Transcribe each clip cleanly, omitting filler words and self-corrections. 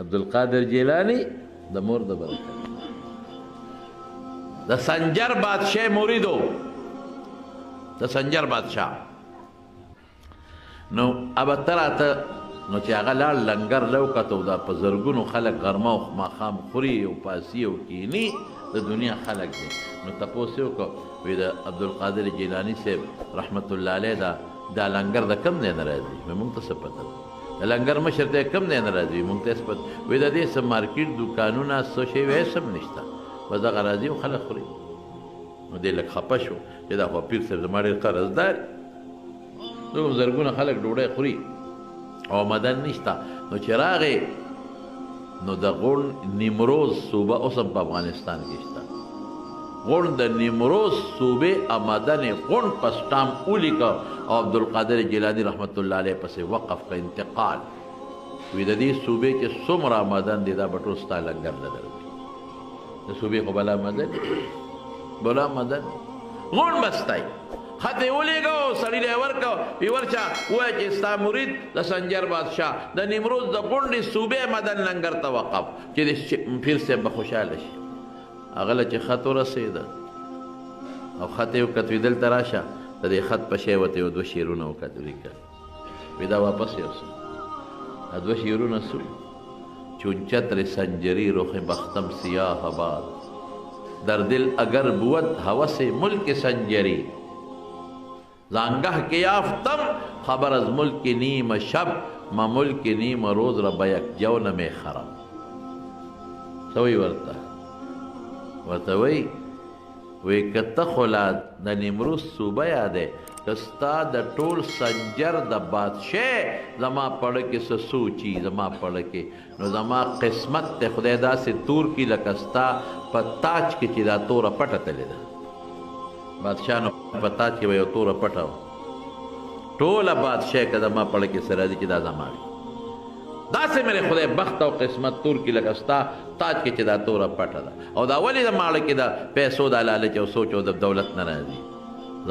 عبدالقادر جیلانی د مور د برکت د سنجر بادشاہ مریدو د سنجر بادشاہ نو اب تراته نو چې هغه لاړ لنګر لوکتو دا په زرګونو خلک غرمه او ماښام خوري او پاسي او کیني د دنیا خلک دی نو تپوس یې وکړو وی د عبدالقادر جیلاني صاحب رحمت الله علیه دا لنګر د کم دی نه راځي موږ ته څه پته د لنګر مشر ته کم دی نه راځي موږ ته څه پته وی د دې څه مارکیټ دوکانونه څه شی وی سم نشته بس دغه راځي او خلک خوري نو دې لږ خفه شو چې دا خو پیر صاحب زما ډېر قرضدار دوم زرګونه خلک ډوډۍ خوري او مدن نشته نو چې راغی نو د غون نیمروز صوبه اوس هم په افغانستان کې شته غون د نیمروز صوبې آمدن غون په سټام ولیکه او عبدالقادر جیلانی رحمت الله علیه پسې وقف کا انتقال وی د دې صوبې کې څومره آمدن دی دا به ټول ستا لنګر نه درکړي د صوبې خو بلا آمدن بلا آمدن غون بستی خط یې ولیږه سړي له یې ورکړه وی ورچا ووایه چې ستا مرید د سنجر بادشاه د نیمروز د غونډې صوبې مدن لنګر ته وقف چې د پیر صاحب به خوشحاله شي هغه له چې خط ورسېده او خط یې وکت وی دلته راشه د دې خط په شی ورته یو دوه شعرونه وکت ولیکل وی دا واپس یوسو دا دوه شعرونه سو چون چتر سنجری رخ بختم سیاه آباد در دل اگر بود هوس ملک سنجری زانگه که یافتم خبر از ملک نیم شب ما ملک نیم روز را به یک جو نمی خرم سوی ورته وی کته خو لا د نیمروز صوبه یادی که ستا د ټول سنجر د بادشاه زما پړه کې څه سوچي زما پړه کې نو زما قسمت ته خدای داسې تور کي لکه ستا په تاج کې چې دا توره پټه تلې ده بادشاه نو په تاج کې به یو توره پټه وه ټوله بادشاه که زما پړه کې څه راځي چې دا زما وي داسې مې خدای بخت او قسمت تور کي لکه ستا تاج کې چې دا توره پټه ده او دا ولې د ماړه کې د پیسو د لالچ او سوچ او د دولت نه راځي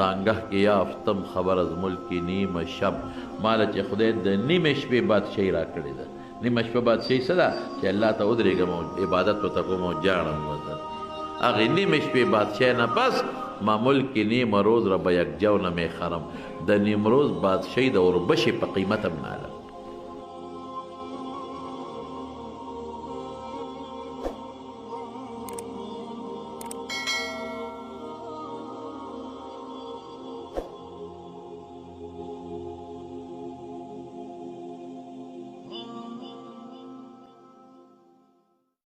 زانگه کې یافتم خبر از ملک نیم شب ماله چې خدای د نیمې شپې بادشاهي را کړې ده نیمه شپه بادشاهي څه ده چې الله ته ودرېږم او عبادت ورته کوم او جاړم ورته هغې نیمې شپې بادشاهۍ نه پس ما ملک نیم روز را به یک جو نمی خرم د نیمروز بادشاهي د اوربشې په قیمت هم نه